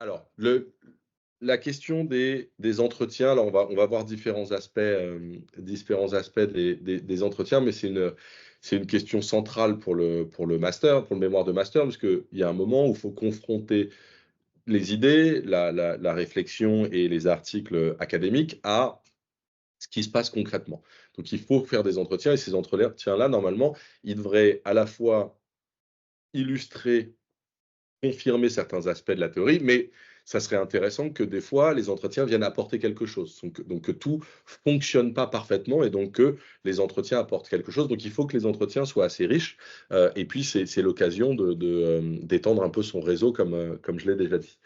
Alors, la question des entretiens, alors on va voir différents aspects des entretiens, mais c'est une question centrale pour le master, pour le mémoire de master, parce qu'il y a un moment où il faut confronter les idées, la réflexion et les articles académiques à ce qui se passe concrètement. Donc il faut faire des entretiens et ces entretiens-là, normalement, ils devraient à la fois illustrer, confirmer certains aspects de la théorie, mais ça serait intéressant que des fois, les entretiens viennent apporter quelque chose. Donc que tout fonctionne pas parfaitement et donc que les entretiens apportent quelque chose. Donc il faut que les entretiens soient assez riches, et puis c'est l'occasion d'étendre un peu son réseau comme je l'ai déjà dit.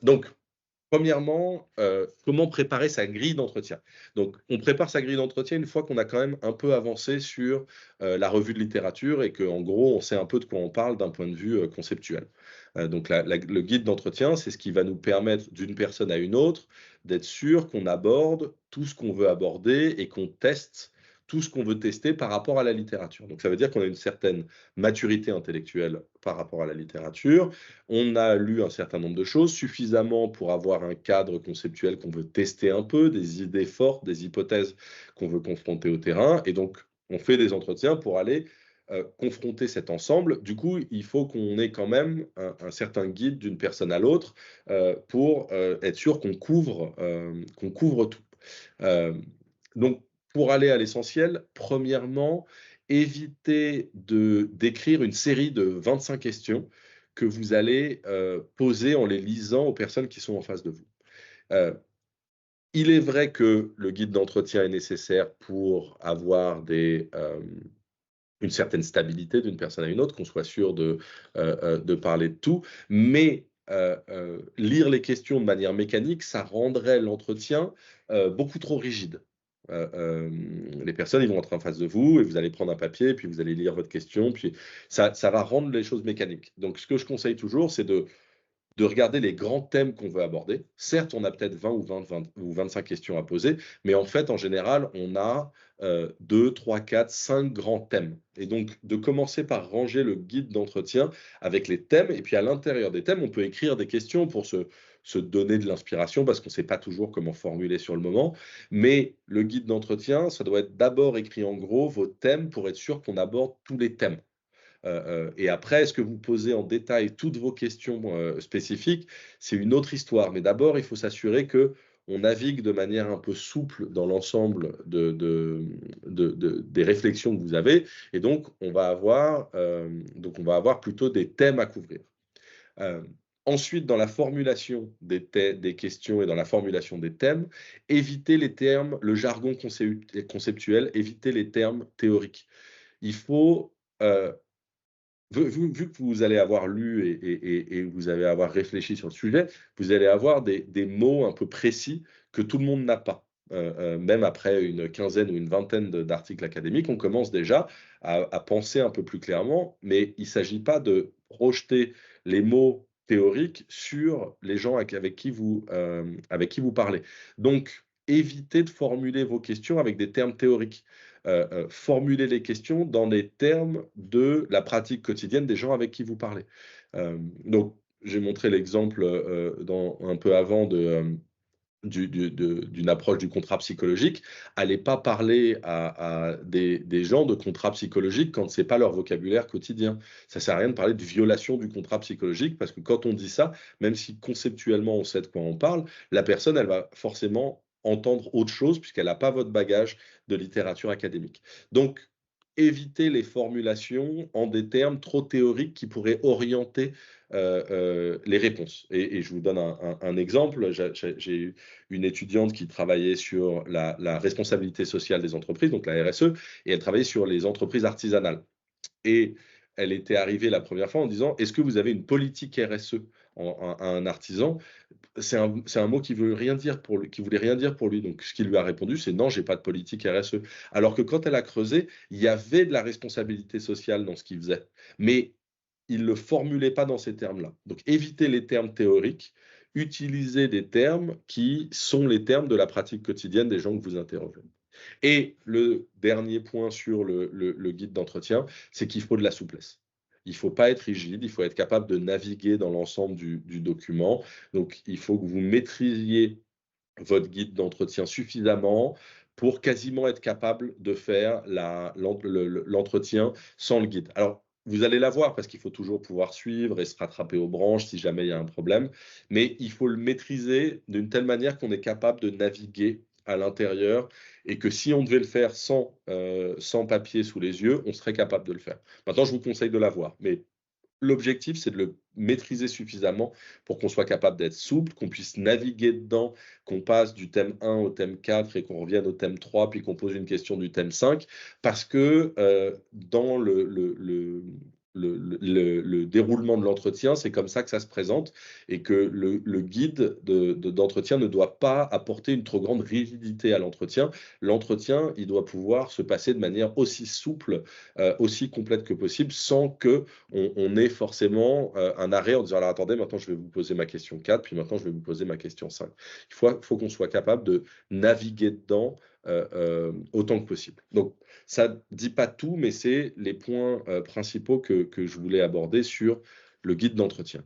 Donc premièrement, comment préparer sa grille d'entretien? Donc, on prépare sa grille d'entretien une fois qu'on a quand même un peu avancé sur, la revue de littérature et qu'en gros, on sait un peu de quoi on parle d'un point de vue, conceptuel. Donc le guide d'entretien, c'est ce qui va nous permettre, d'une personne à une autre, d'être sûr qu'on aborde tout ce qu'on veut aborder et qu'on teste tout ce qu'on veut tester par rapport à la littérature. Donc ça veut dire qu'on a une certaine maturité intellectuelle par rapport à la littérature, on a lu un certain nombre de choses, suffisamment pour avoir un cadre conceptuel qu'on veut tester un peu, des idées fortes, des hypothèses qu'on veut confronter au terrain et donc on fait des entretiens pour aller, confronter cet ensemble. Du coup, il faut qu'on ait quand même un certain guide d'une personne à l'autre, pour, être sûr qu'on couvre tout. Hem, donc pour aller à l'essentiel, premièrement, évitez d'écrire une série de 25 questions que vous allez, poser en les lisant aux personnes qui sont en face de vous. Heu, il est vrai que le guide d'entretien est nécessaire pour avoir une certaine stabilité d'une personne à une autre, qu'on soit sûr de parler de tout, mais lire les questions de manière mécanique, ça rendrait l'entretien, beaucoup trop rigide. Les personnes, ils vont entrer en face de vous et vous allez prendre un papier, puis vous allez lire votre question, puis ça va rendre les choses mécaniques. Donc ce que je conseille toujours, c'est de regarder les grands thèmes qu'on veut aborder. Certes, on a peut-être 20 ou 25 questions à poser, mais en fait, en général, on a, 2, 3, 4, 5 grands thèmes et donc de commencer par ranger le guide d'entretien avec les thèmes et puis à l'intérieur des thèmes, on peut écrire des questions pour se donner de l'inspiration parce qu'on ne sait pas toujours comment formuler sur le moment. Mais le guide d'entretien, ça doit être d'abord écrit en gros vos thèmes pour être sûr qu'on aborde tous les thèmes. Et après, est-ce que vous posez en détail toutes vos questions, spécifiques? C'est une autre histoire. Mais d'abord, il faut s'assurer qu'on navigue de manière un peu souple dans l'ensemble des réflexions que vous avez et donc on va avoir plutôt des thèmes à couvrir. Hem, ensuite, dans la formulation des questions et dans la formulation des thèmes, évitez les termes, le jargon conceptuel, évitez les termes théoriques. Il faut, vu que vous allez avoir lu et vous allez avoir réfléchi sur le sujet, vous allez avoir des mots un peu précis que tout le monde n'a pas. Même après une quinzaine ou une vingtaine d'articles académiques, on commence déjà à penser un peu plus clairement, mais il ne s'agit pas de projeter les mots théoriques sur les gens avec qui vous parlez. Donc évitez de formuler vos questions avec des termes théoriques. Formuler les questions dans les termes de la pratique quotidienne des gens avec qui vous parlez. Donc j'ai montré l'exemple, un peu avant d'une approche du contrat psychologique. Allez pas parler à des gens de contrat psychologique quand c'est pas leur vocabulaire quotidien. Ça sert à rien de parler de violation du contrat psychologique parce que quand on dit ça, même si conceptuellement on sait de quoi on parle, la personne, elle va forcément entendre autre chose puisqu'elle n'a pas votre bagage de littérature académique. Donc, évitez les formulations en des termes trop théoriques qui pourraient orienter, les réponses et je vous donne un exemple. J'ai eu une étudiante qui travaillait sur la responsabilité sociale des entreprises, donc la RSE, et elle travaillait sur les entreprises artisanales. Et elle était arrivée la première fois en disant: «Est-ce que vous avez une politique RSE?» à un artisan. C'est un mot qui veut rien dire pour lui, qui voulait rien dire pour lui. Donc ce qu'il lui a répondu, c'est: «Non, j'ai pas de politique RSE». Alors que quand elle a creusé, il y avait de la responsabilité sociale dans ce qu'il faisait. Mais il le formulait pas dans ces termes-là. Donc évitez les termes théoriques, utilisez des termes qui sont les termes de la pratique quotidienne des gens que vous interrogez. Et le dernier point sur le guide d'entretien, c'est qu'il faut de la souplesse. il ne faut pas être rigide, il faut être capable de naviguer dans l'ensemble du document. Donc, il faut que vous maîtrisiez votre guide d'entretien suffisamment pour quasiment être capable de faire l'entretien sans le guide. Alors, vous allez l'avoir parce qu'il faut toujours pouvoir suivre et se rattraper aux branches si jamais il y a un problème, mais il faut le maîtriser d'une telle manière qu'on est capable de naviguer à l'intérieur et que si on devait le faire sans papier sous les yeux, on serait capable de le faire. Maintenant, je vous conseille de l'avoir, mais l'objectif, c'est de le maîtriser suffisamment pour qu'on soit capable d'être souple, qu'on puisse naviguer dedans, qu'on passe du thème 1 au thème 4 et qu'on revienne au thème 3, puis qu'on pose une question du thème 5. Parce que dans le déroulement de l'entretien, c'est comme ça que ça se présente et que le guide d'entretien ne doit pas apporter une trop grande rigidité à l'entretien. L'entretien, il doit pouvoir se passer de manière aussi souple, aussi complète que possible, sans que on ait forcément un arrêt en disant alors attendez, maintenant je vais vous poser ma question 4, puis maintenant je vais vous poser ma question 5. Il faut qu'on soit capable de naviguer dedans autant que possible. Donc ça ne dit pas tout, mais c'est les points principaux que je voulais aborder sur le guide d'entretien.